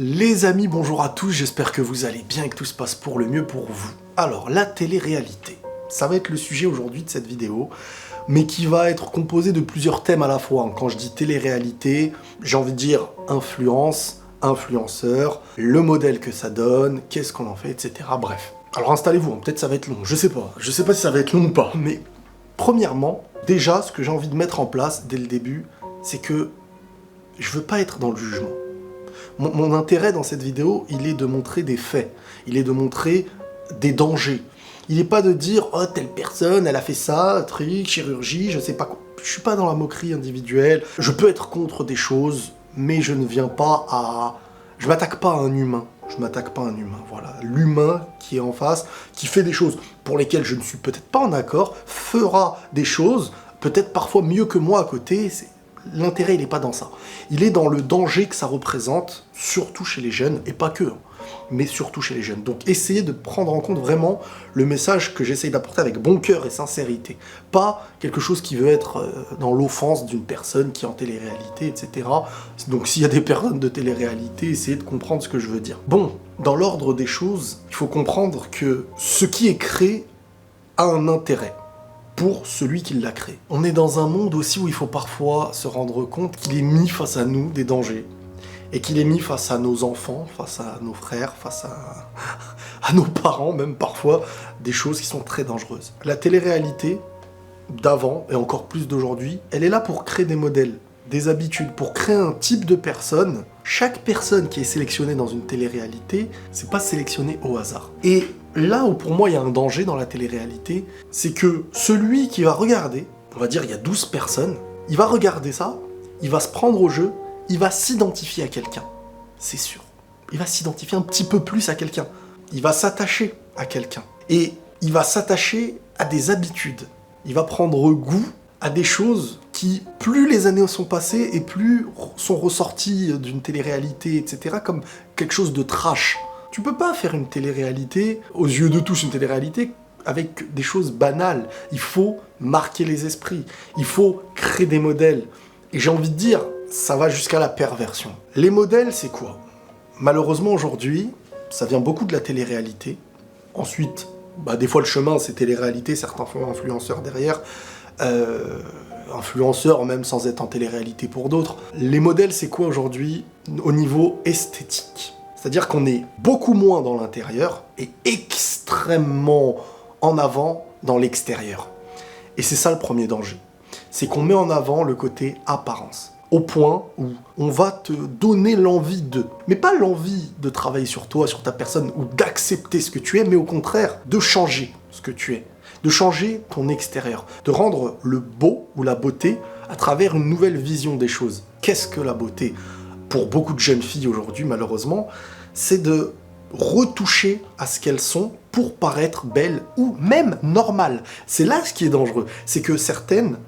Les amis, bonjour à tous, j'espère que vous allez bien et que tout se passe pour le mieux pour vous. Alors, la télé-réalité, ça va être le sujet aujourd'hui de cette vidéo, mais qui va être composé de plusieurs thèmes à la fois. Quand je dis télé-réalité, j'ai envie de dire influence, influenceur, le modèle que ça donne, qu'est-ce qu'on en fait, etc. Bref. Alors installez-vous, peut-être ça va être long, je sais pas si ça va être long ou pas, mais premièrement, déjà, ce que j'ai envie de mettre en place dès le début, c'est que je veux pas être dans le jugement. Mon intérêt dans cette vidéo, il est de montrer des faits, il est de montrer des dangers. Il n'est pas de dire « Oh, telle personne, elle a fait ça, truc, chirurgie, je sais pas quoi ». Je suis pas dans la moquerie individuelle, je peux être contre des choses, mais je ne viens pas à... Je m'attaque pas à un humain, voilà. L'humain qui est en face, qui fait des choses pour lesquelles je ne suis peut-être pas en accord, fera des choses, peut-être parfois mieux que moi à côté. L'intérêt, il n'est pas dans ça. Il est dans le danger que ça représente, surtout chez les jeunes, et pas que, mais surtout chez les jeunes. Donc essayez de prendre en compte vraiment le message que j'essaye d'apporter avec bon cœur et sincérité. Pas quelque chose qui veut être dans l'offense d'une personne qui est en télé-réalité, etc. Donc s'il y a des personnes de télé-réalité, essayez de comprendre ce que je veux dire. Bon, dans l'ordre des choses, il faut comprendre que ce qui est créé a un intérêt pour celui qui l'a créé. On est dans un monde aussi où il faut parfois se rendre compte qu'il est mis face à nous des dangers, et qu'il est mis face à nos enfants, face à nos frères, face à nos parents, même parfois, des choses qui sont très dangereuses. La télé-réalité d'avant, et encore plus d'aujourd'hui, elle est là pour créer des modèles, des habitudes, pour créer un type de personne. Chaque personne qui est sélectionnée dans une télé-réalité, c'est pas sélectionné au hasard. Et là où pour moi il y a un danger dans la télé-réalité, c'est que celui qui va regarder, on va dire il y a 12 personnes, il va regarder ça, il va se prendre au jeu, il va s'identifier à quelqu'un, c'est sûr. Il va s'identifier un petit peu plus à quelqu'un. Il va s'attacher à quelqu'un. Et il va s'attacher à des habitudes. Il va prendre goût à des choses qui, plus les années sont passées et plus sont ressorties d'une télé-réalité, etc., comme quelque chose de trash. Tu peux pas faire une télé-réalité, aux yeux de tous une télé-réalité, avec des choses banales. Il faut marquer les esprits, il faut créer des modèles. Et j'ai envie de dire, ça va jusqu'à la perversion. Les modèles, c'est quoi? Malheureusement, aujourd'hui, ça vient beaucoup de la télé-réalité. Ensuite, des fois le chemin, c'est télé-réalité, certains font influenceurs derrière. Influenceurs, même sans être en télé-réalité pour d'autres. Les modèles, c'est quoi aujourd'hui au niveau esthétique? C'est-à-dire qu'on est beaucoup moins dans l'intérieur et extrêmement en avant dans l'extérieur. Et c'est ça le premier danger. C'est qu'on met en avant le côté apparence. Au point où on va te donner l'envie de... Mais pas l'envie de travailler sur toi, sur ta personne, ou d'accepter ce que tu es, mais au contraire, de changer ce que tu es. De changer ton extérieur. De rendre le beau ou la beauté à travers une nouvelle vision des choses. Qu'est-ce que la beauté? Pour beaucoup de jeunes filles aujourd'hui, malheureusement, c'est de retoucher à ce qu'elles sont pour paraître belles ou même normales. C'est là ce qui est dangereux. C'est que certaines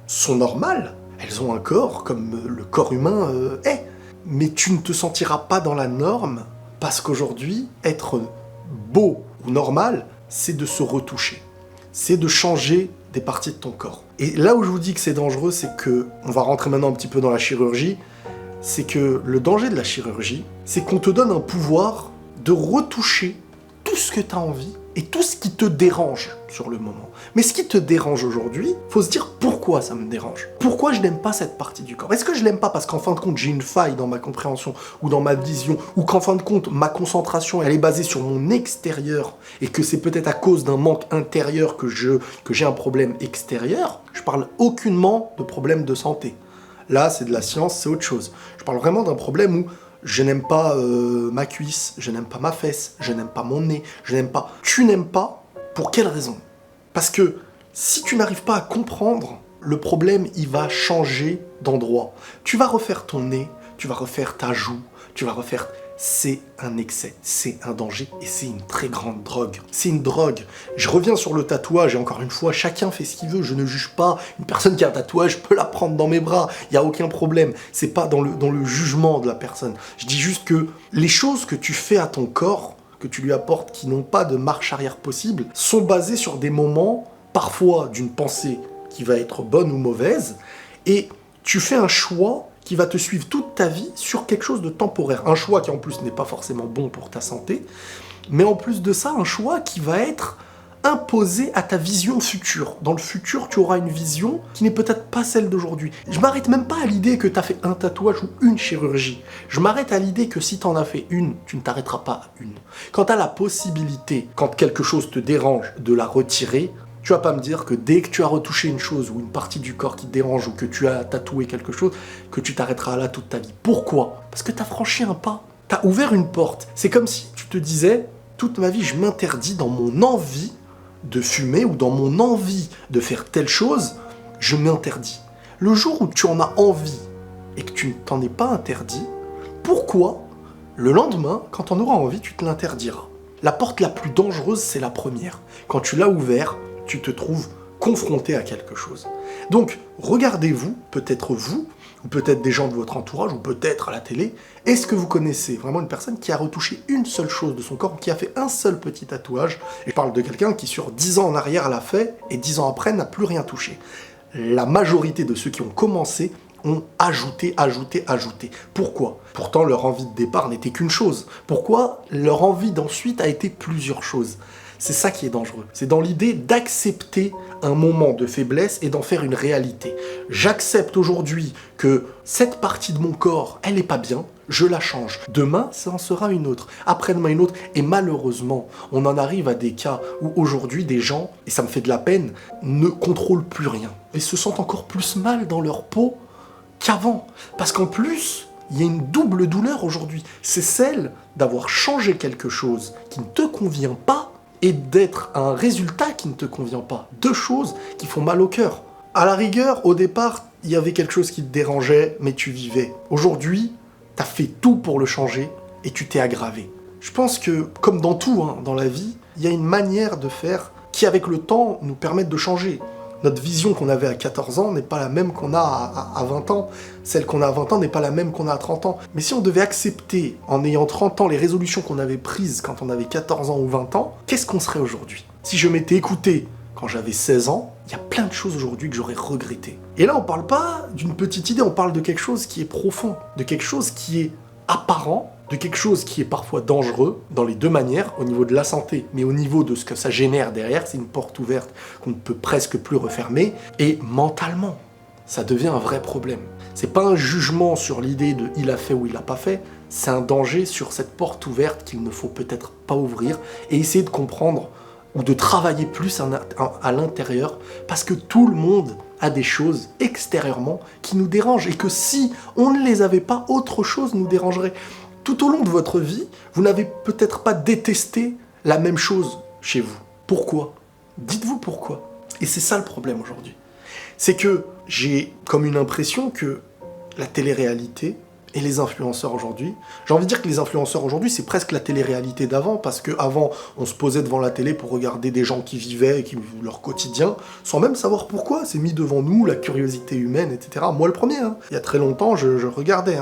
sont normales, elles ont un corps comme le corps humain est. Mais tu ne te sentiras pas dans la norme parce qu'aujourd'hui, être beau ou normal, c'est de se retoucher. C'est de changer des parties de ton corps. Et là où je vous dis que c'est dangereux, c'est que, on va rentrer maintenant un petit peu dans la chirurgie, c'est que le danger de la chirurgie, c'est qu'on te donne un pouvoir de retoucher tout ce que tu as envie et tout ce qui te dérange sur le moment. Mais ce qui te dérange aujourd'hui, faut se dire pourquoi ça me dérange. Pourquoi je n'aime pas cette partie du corps? Est-ce que je l'aime pas parce qu'en fin de compte j'ai une faille dans ma compréhension ou dans ma vision, ou qu'en fin de compte ma concentration elle est basée sur mon extérieur et que c'est peut-être à cause d'un manque intérieur que j'ai un problème extérieur? Je parle aucunement de problème de santé. Là c'est de la science, c'est autre chose. Je parle vraiment d'un problème où je n'aime pas ma cuisse, je n'aime pas ma fesse, je n'aime pas mon nez, je n'aime pas... Tu n'aimes pas, pour quelle raison? Parce que si tu n'arrives pas à comprendre, le problème, il va changer d'endroit. Tu vas refaire ton nez, tu vas refaire ta joue, tu vas refaire... C'est un excès, c'est un danger et c'est une très grande drogue. C'est une drogue. Je reviens sur le tatouage et encore une fois, chacun fait ce qu'il veut, je ne juge pas. Une personne qui a un tatouage, je peux la prendre dans mes bras, il n'y a aucun problème. C'est pas dans le jugement de la personne. Je dis juste que les choses que tu fais à ton corps, que tu lui apportes, qui n'ont pas de marche arrière possible, sont basées sur des moments, parfois d'une pensée qui va être bonne ou mauvaise, et tu fais un choix qui va te suivre toute ta vie sur quelque chose de temporaire. Un choix qui en plus n'est pas forcément bon pour ta santé, mais en plus de ça, un choix qui va être imposé à ta vision future. Dans le futur, tu auras une vision qui n'est peut-être pas celle d'aujourd'hui. Je m'arrête même pas à l'idée que tu as fait un tatouage ou une chirurgie. Je m'arrête à l'idée que si tu en as fait une, tu ne t'arrêteras pas à une. Quand tu as la possibilité, quand quelque chose te dérange, de la retirer, tu vas pas me dire que dès que tu as retouché une chose ou une partie du corps qui te dérange ou que tu as tatoué quelque chose, que tu t'arrêteras là toute ta vie. Pourquoi? Parce que tu as franchi un pas. Tu as ouvert une porte. C'est comme si tu te disais, toute ma vie, je m'interdis dans mon envie de fumer ou dans mon envie de faire telle chose, je m'interdis. Le jour où tu en as envie et que tu ne t'en es pas interdit, pourquoi le lendemain, quand tu en auras envie, tu te l'interdiras? La porte la plus dangereuse, c'est la première. Quand tu l'as ouvert, tu te trouves confronté à quelque chose. Donc, regardez-vous, peut-être vous, ou peut-être des gens de votre entourage, ou peut-être à la télé, est-ce que vous connaissez vraiment une personne qui a retouché une seule chose de son corps, qui a fait un seul petit tatouage? Et je parle de quelqu'un qui sur 10 ans en arrière l'a fait, et 10 ans après n'a plus rien touché. La majorité de ceux qui ont commencé ont ajouté. Pourquoi? Pourtant, leur envie de départ n'était qu'une chose. Pourquoi leur envie d'ensuite a été plusieurs choses? C'est ça qui est dangereux. C'est dans l'idée d'accepter un moment de faiblesse et d'en faire une réalité. J'accepte aujourd'hui que cette partie de mon corps, elle n'est pas bien, je la change. Demain, ça en sera une autre. Après-demain, une autre. Et malheureusement, on en arrive à des cas où aujourd'hui, des gens, et ça me fait de la peine, ne contrôlent plus rien. Et se sentent encore plus mal dans leur peau qu'avant. Parce qu'en plus, il y a une double douleur aujourd'hui. C'est celle d'avoir changé quelque chose qui ne te convient pas et d'être à un résultat qui ne te convient pas. Deux choses qui font mal au cœur. À la rigueur, au départ, il y avait quelque chose qui te dérangeait, mais tu vivais. Aujourd'hui, tu as fait tout pour le changer et tu t'es aggravé. Je pense que, comme dans tout, dans la vie, il y a une manière de faire qui, avec le temps, nous permettent de changer. Notre vision qu'on avait à 14 ans n'est pas la même qu'on a à 20 ans. Celle qu'on a à 20 ans n'est pas la même qu'on a à 30 ans. Mais si on devait accepter, en ayant 30 ans, les résolutions qu'on avait prises quand on avait 14 ans ou 20 ans, qu'est-ce qu'on serait aujourd'hui? Si je m'étais écouté quand j'avais 16 ans, il y a plein de choses aujourd'hui que j'aurais regrettées. Et là, on parle pas d'une petite idée, on parle de quelque chose qui est profond, de quelque chose qui est apparent, de quelque chose qui est parfois dangereux, dans les deux manières, au niveau de la santé, mais au niveau de ce que ça génère derrière, c'est une porte ouverte qu'on ne peut presque plus refermer, et mentalement, ça devient un vrai problème. C'est pas un jugement sur l'idée de il a fait ou il a pas fait, c'est un danger sur cette porte ouverte qu'il ne faut peut-être pas ouvrir, et essayer de comprendre, ou de travailler plus à l'intérieur, parce que tout le monde a des choses extérieurement qui nous dérangent, et que si on ne les avait pas, autre chose nous dérangerait. Tout au long de votre vie, vous n'avez peut-être pas détesté la même chose chez vous. Pourquoi? Dites-vous pourquoi. Et c'est ça le problème aujourd'hui. C'est que j'ai comme une impression que la télé-réalité et les influenceurs aujourd'hui, j'ai envie de dire que les influenceurs aujourd'hui, c'est presque la télé-réalité d'avant, parce qu'avant, on se posait devant la télé pour regarder des gens qui vivaient et qui vivaient leur quotidien, sans même savoir pourquoi. C'est mis devant nous, la curiosité humaine, etc. Moi, le premier, il y a très longtemps, je regardais.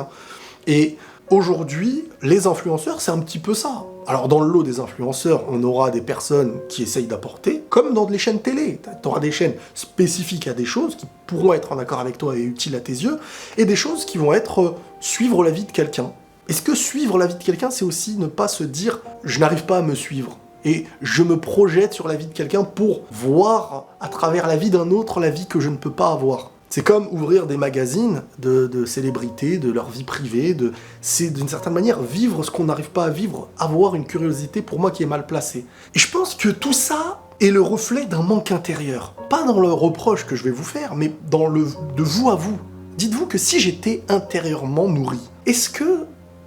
Et aujourd'hui, les influenceurs, c'est un petit peu ça. Alors, dans le lot des influenceurs, on aura des personnes qui essayent d'apporter, comme dans les chaînes télé. Tu auras des chaînes spécifiques à des choses qui pourront être en accord avec toi et utiles à tes yeux, et des choses qui vont être suivre la vie de quelqu'un. Est-ce que suivre la vie de quelqu'un, c'est aussi ne pas se dire « je n'arrive pas à me suivre » et je me projette sur la vie de quelqu'un pour voir à travers la vie d'un autre la vie que je ne peux pas avoir. C'est comme ouvrir des magazines de célébrités, de leur vie privée, c'est d'une certaine manière vivre ce qu'on n'arrive pas à vivre, avoir une curiosité pour moi qui est mal placée. Et je pense que tout ça est le reflet d'un manque intérieur. Pas dans le reproche que je vais vous faire, mais dans le de vous à vous. Dites-vous que si j'étais intérieurement nourri, est-ce que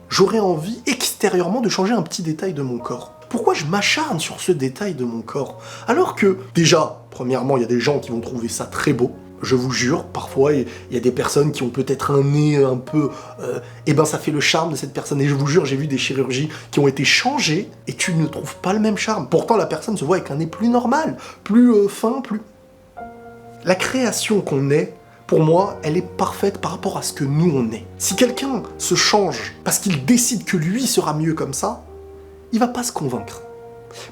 j'aurais envie extérieurement de changer un petit détail de mon corps? Pourquoi je m'acharne sur ce détail de mon corps? Alors que, déjà, premièrement, il y a des gens qui vont trouver ça très beau. Je vous jure, parfois, il y a des personnes qui ont peut-être un nez un peu... et ben ça fait le charme de cette personne. Et je vous jure, j'ai vu des chirurgies qui ont été changées et tu ne trouves pas le même charme. Pourtant, la personne se voit avec un nez plus normal, plus fin, plus... La création qu'on est, pour moi, elle est parfaite par rapport à ce que nous, on est. Si quelqu'un se change parce qu'il décide que lui sera mieux comme ça, il va pas se convaincre.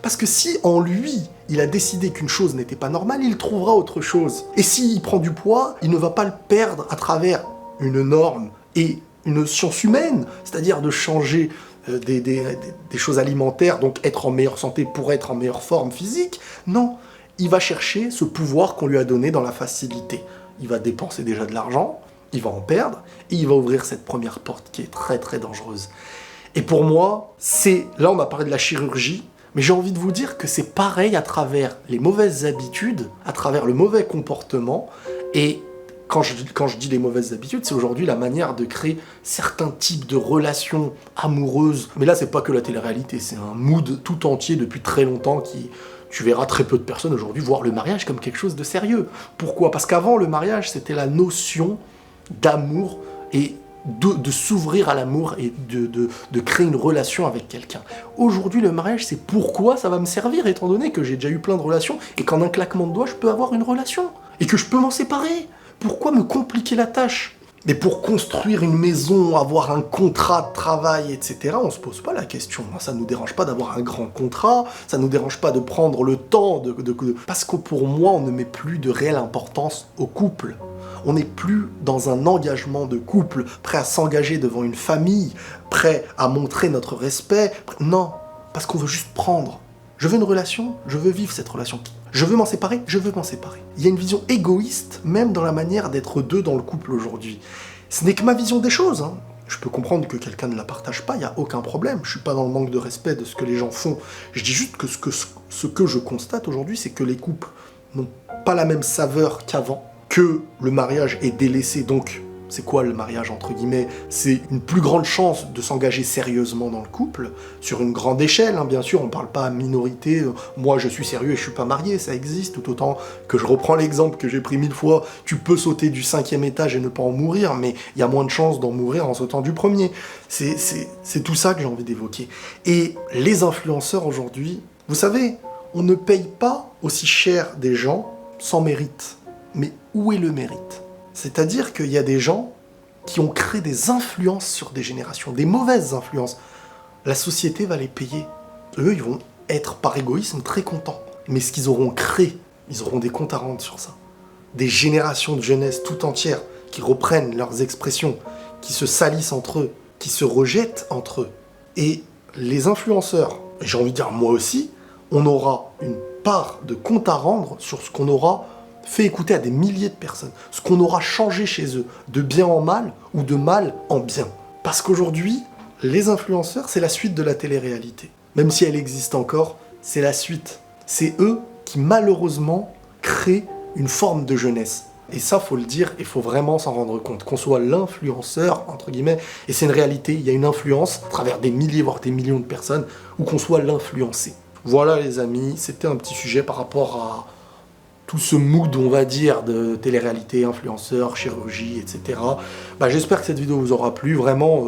Parce que si en lui, il a décidé qu'une chose n'était pas normale, il trouvera autre chose. Et s'il prend du poids, il ne va pas le perdre à travers une norme et une science humaine, c'est-à-dire de changer des choses alimentaires, donc être en meilleure santé pour être en meilleure forme physique. Non, il va chercher ce pouvoir qu'on lui a donné dans la facilité. Il va dépenser déjà de l'argent, il va en perdre, et il va ouvrir cette première porte qui est très très dangereuse. Et pour moi, là on a parlé de la chirurgie, mais j'ai envie de vous dire que c'est pareil à travers les mauvaises habitudes, à travers le mauvais comportement, et quand je dis les mauvaises habitudes, c'est aujourd'hui la manière de créer certains types de relations amoureuses. Mais là, c'est pas que la télé-réalité, c'est un mood tout entier depuis très longtemps qui... Tu verras très peu de personnes aujourd'hui voir le mariage comme quelque chose de sérieux. Pourquoi? Parce qu'avant, le mariage, c'était la notion d'amour et de s'ouvrir à l'amour et de créer une relation avec quelqu'un. Aujourd'hui, le mariage, c'est pourquoi ça va me servir, étant donné que j'ai déjà eu plein de relations et qu'en un claquement de doigts, je peux avoir une relation et que je peux m'en séparer. Pourquoi me compliquer la tâche? Mais pour construire une maison, avoir un contrat de travail, etc., on se pose pas la question. Ça nous dérange pas d'avoir un grand contrat, ça nous dérange pas de prendre le temps Parce que pour moi, on ne met plus de réelle importance au couple. On n'est plus dans un engagement de couple, prêt à s'engager devant une famille, prêt à montrer notre respect. Non, parce qu'on veut juste prendre. Je veux une relation, je veux vivre cette relation. Je veux m'en séparer, je veux m'en séparer. Il y a une vision égoïste, même dans la manière d'être deux dans le couple aujourd'hui. Ce n'est que ma vision des choses, hein. Je peux comprendre que quelqu'un ne la partage pas, il n'y a aucun problème. Je ne suis pas dans le manque de respect de ce que les gens font. Je dis juste que ce que je constate aujourd'hui, c'est que les couples n'ont pas la même saveur qu'avant, que le mariage est délaissé, donc... C'est quoi le mariage, entre guillemets? C'est une plus grande chance de s'engager sérieusement dans le couple, sur une grande échelle, hein, bien sûr, on parle pas à minorité, moi je suis sérieux et je suis pas marié, ça existe, tout autant que je reprends l'exemple que j'ai pris 1000 fois, tu peux sauter du 5e étage et ne pas en mourir, mais il y a moins de chances d'en mourir en sautant du premier. C'est tout ça que j'ai envie d'évoquer. Et les influenceurs aujourd'hui, vous savez, on ne paye pas aussi cher des gens sans mérite. Mais où est le mérite? C'est-à-dire qu'il y a des gens qui ont créé des influences sur des générations, des mauvaises influences. La société va les payer. Eux, ils vont être par égoïsme très contents. Mais ce qu'ils auront créé, ils auront des comptes à rendre sur ça. Des générations de jeunesse tout entières qui reprennent leurs expressions, qui se salissent entre eux, qui se rejettent entre eux. Et les influenceurs, et j'ai envie de dire moi aussi, on aura une part de compte à rendre sur ce qu'on aura fait écouter à des milliers de personnes, ce qu'on aura changé chez eux, de bien en mal ou de mal en bien. Parce qu'aujourd'hui, les influenceurs, c'est la suite de la télé-réalité. Même si elle existe encore, c'est la suite. C'est eux qui, malheureusement, créent une forme de jeunesse. Et ça, faut le dire, il faut vraiment s'en rendre compte. Qu'on soit l'influenceur, entre guillemets, et c'est une réalité, il y a une influence à travers des milliers, voire des millions de personnes, ou qu'on soit l'influencé. Voilà les amis, c'était un petit sujet par rapport à tout ce mood, on va dire, de télé-réalité, influenceurs, chirurgie, etc. J'espère que cette vidéo vous aura plu. Vraiment,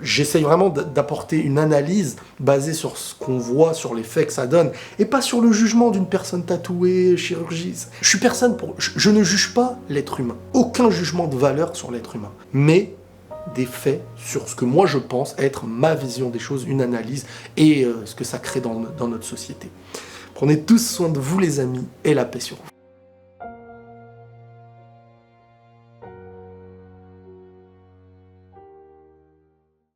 j'essaye vraiment d'apporter une analyse basée sur ce qu'on voit, sur les faits que ça donne, et pas sur le jugement d'une personne tatouée, chirurgie. Je ne juge pas l'être humain. Aucun jugement de valeur sur l'être humain. Mais des faits sur ce que moi je pense être ma vision des choses, une analyse, et ce que ça crée dans notre société. Prenez tous soin de vous les amis, et la paix sur vous.